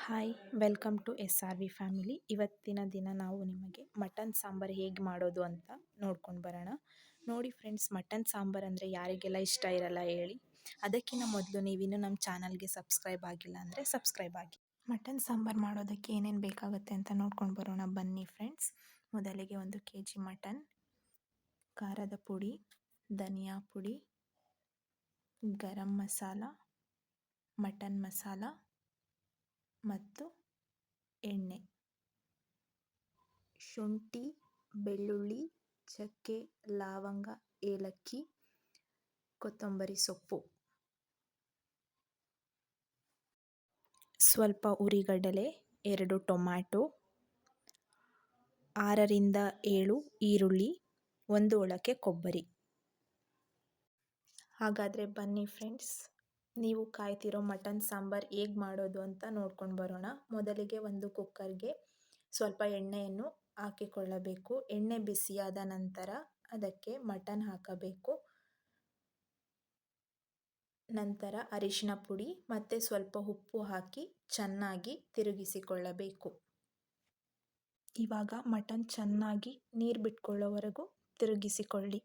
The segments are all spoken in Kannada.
Hi welcome to S R V family. ಇವತ್ತಿನ ದಿನ ನಾವು ನಿಮಗೆ ಮಟನ್ ಸಾಂಬಾರು ಹೇಗೆ ಮಾಡೋದು ಅಂತ ನೋಡ್ಕೊಂಡು ಬರೋಣ. ನೋಡಿ ಫ್ರೆಂಡ್ಸ್, ಮಟನ್ ಸಾಂಬಾರು ಅಂದರೆ ಯಾರಿಗೆಲ್ಲ ಇಷ್ಟ ಇರಲ್ಲ ಹೇಳಿ. ಅದಕ್ಕಿಂತ ಮೊದಲು ನೀವಿನ್ನೂ ನಮ್ಮ ಚಾನಲ್ಗೆ ಸಬ್ಸ್ಕ್ರೈಬ್ ಆಗಿಲ್ಲ ಅಂದರೆ ಸಬ್ಸ್ಕ್ರೈಬ್ ಆಗಿ. ಮಟನ್ ಸಾಂಬಾರು ಮಾಡೋದಕ್ಕೆ ಏನೇನು ಬೇಕಾಗುತ್ತೆ ಅಂತ ನೋಡ್ಕೊಂಡು ಬರೋಣ ಬನ್ನಿ ಫ್ರೆಂಡ್ಸ್. ಮೊದಲಿಗೆ 1 kg ಮಟನ್, ಖಾರದ ಪುಡಿ, ಧನಿಯಾ ಪುಡಿ, ಗರಂ ಮಸಾಲ, ಮಟನ್ ಮಸಾಲ ಮತ್ತು ಎಣ್ಣೆ, ಶುಂಠಿ, ಬೆಳ್ಳುಳ್ಳಿ, ಚಕ್ಕೆ, ಲವಂಗ, ಏಲಕ್ಕಿ, ಕೊತ್ತಂಬರಿ ಸೊಪ್ಪು, ಸ್ವಲ್ಪ ಉರಿಗಡಲೆ, 2 ಟೊಮ್ಯಾಟೊ, 6 ರಿಂದ 7 ಈರುಳ್ಳಿ, 1 ಒಳಕ್ಕೆ ಕೊಬ್ಬರಿ. ಹಾಗಾದರೆ ಬನ್ನಿ ಫ್ರೆಂಡ್ಸ್, ನೀವು ಕಾಯ್ತಿರೋ ಮಟನ್ ಸಾಂಬಾರು ಹೇಗೆ ಮಾಡೋದು ಅಂತ ನೋಡ್ಕೊಂಡು ಬರೋಣ. ಮೊದಲಿಗೆ ಒಂದು ಕುಕ್ಕರ್ಗೆ ಸ್ವಲ್ಪ ಎಣ್ಣೆಯನ್ನು ಹಾಕಿಕೊಳ್ಳಬೇಕು. ಎಣ್ಣೆ ಬಿಸಿಯಾದ ನಂತರ ಅದಕ್ಕೆ ಮಟನ್ ಹಾಕಬೇಕು. ನಂತರ ಅರಿಶಿನ ಪುಡಿ ಮತ್ತು ಸ್ವಲ್ಪ ಉಪ್ಪು ಹಾಕಿ ಚೆನ್ನಾಗಿ ತಿರುಗಿಸಿಕೊಳ್ಳಬೇಕು. ಇವಾಗ ಮಟನ್ ಚೆನ್ನಾಗಿ ನೀರು ಬಿಟ್ಕೊಳ್ಳೋವರೆಗೂ ತಿರುಗಿಸಿಕೊಳ್ಳಿ.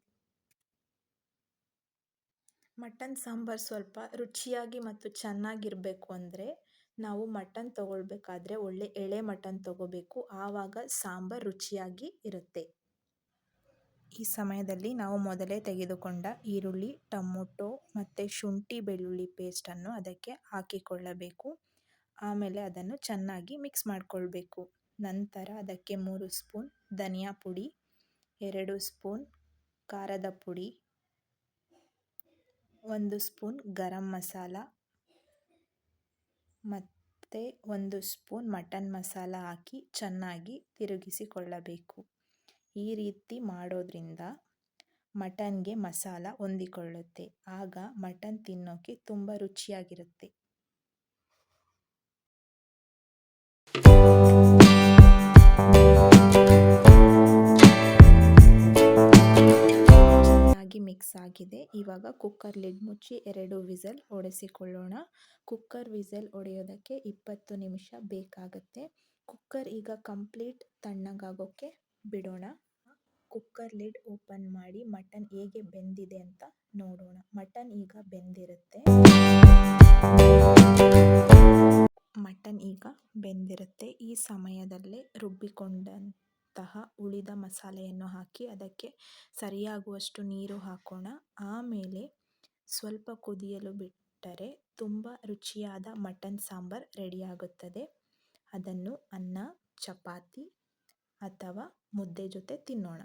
ಮಟನ್ ಸಾಂಬಾರು ಸ್ವಲ್ಪ ರುಚಿಯಾಗಿ ಮತ್ತು ಚೆನ್ನಾಗಿರಬೇಕು ಅಂದರೆ ನಾವು ಮಟನ್ ತಗೊಳ್ಬೇಕಾದ್ರೆ ಒಳ್ಳೆ ಎಳೆ ಮಟನ್ ತಗೋಬೇಕು. ಆವಾಗ ಸಾಂಬಾರು ರುಚಿಯಾಗಿ ಇರುತ್ತೆ. ಈ ಸಮಯದಲ್ಲಿ ನಾವು ಮೊದಲೇ ತೆಗೆದುಕೊಂಡ ಈರುಳ್ಳಿ, ಟೊಮೊಟೊ ಮತ್ತು ಶುಂಠಿ ಬೆಳ್ಳುಳ್ಳಿ ಪೇಸ್ಟನ್ನು ಅದಕ್ಕೆ ಹಾಕಿಕೊಳ್ಳಬೇಕು. ಆಮೇಲೆ ಅದನ್ನು ಚೆನ್ನಾಗಿ ಮಿಕ್ಸ್ ಮಾಡಿಕೊಳ್ಬೇಕು. ನಂತರ ಅದಕ್ಕೆ 3 ಸ್ಪೂನ್ ಧನಿಯಾ ಪುಡಿ, 2 ಸ್ಪೂನ್ ಖಾರದ ಪುಡಿ, 1 ಸ್ಪೂನ್ ಗರಂ ಮಸಾಲ ಮತ್ತು 1 ಸ್ಪೂನ್ ಮಟನ್ ಮಸಾಲ ಹಾಕಿ ಚೆನ್ನಾಗಿ ತಿರುಗಿಸಿಕೊಳ್ಳಬೇಕು. ಈ ರೀತಿ ಮಾಡೋದ್ರಿಂದ ಮಟನ್ಗೆ ಮಸಾಲ ಹೊಂದಿಕೊಳ್ಳುತ್ತೆ. ಆಗ ಮಟನ್ ತಿನ್ನೋಕ್ಕೆ ತುಂಬ ರುಚಿಯಾಗಿರುತ್ತೆ. ಮಿಕ್ಸ್ ಆಗಿದೆ. ಇವಾಗ ಕುಕ್ಕರ್ ಲಿಡ್ ಮುಚ್ಚಿ 2 ವಿಸಲ್ ಹೊಡೆಸಿಕೊಳ್ಳೋಣ. ಕುಕ್ಕರ್ ವಿಸಲ್ ಹೊಡೆಯೋದಕ್ಕೆ 20 ನಿಮಿಷ ಬೇಕಾಗುತ್ತೆ. ಕುಕ್ಕರ್ ಈಗ ಕಂಪ್ಲೀಟ್ ತಣ್ಣಗಾಗೋಕ್ಕೆ ಬಿಡೋಣ. ಕುಕ್ಕರ್ ಲಿಡ್ ಓಪನ್ ಮಾಡಿ ಮಟನ್ ಹೇಗೆ ಬೆಂದಿದೆ ಅಂತ ನೋಡೋಣ. ಮಟನ್ ಈಗ ಬೆಂದಿರುತ್ತೆ. ಈ ಸಮಯದಲ್ಲೇ ರುಬ್ಬಿಕೊಂಡಂತಹ ಉಳಿದ ಮಸಾಲೆಯನ್ನು ಹಾಕಿ ಅದಕ್ಕೆ ಸರಿಯಾಗುವಷ್ಟು ನೀರು ಹಾಕೋಣ. ಆಮೇಲೆ ಸ್ವಲ್ಪ ಕುದಿಯಲು ಬಿಟ್ಟರೆ ತುಂಬ ರುಚಿಯಾದ ಮಟನ್ ಸಾಂಬಾರು ರೆಡಿಯಾಗುತ್ತದೆ. ಅದನ್ನು ಅನ್ನ, ಚಪಾತಿ ಅಥವಾ ಮುದ್ದೆ ಜೊತೆ ತಿನ್ನೋಣ.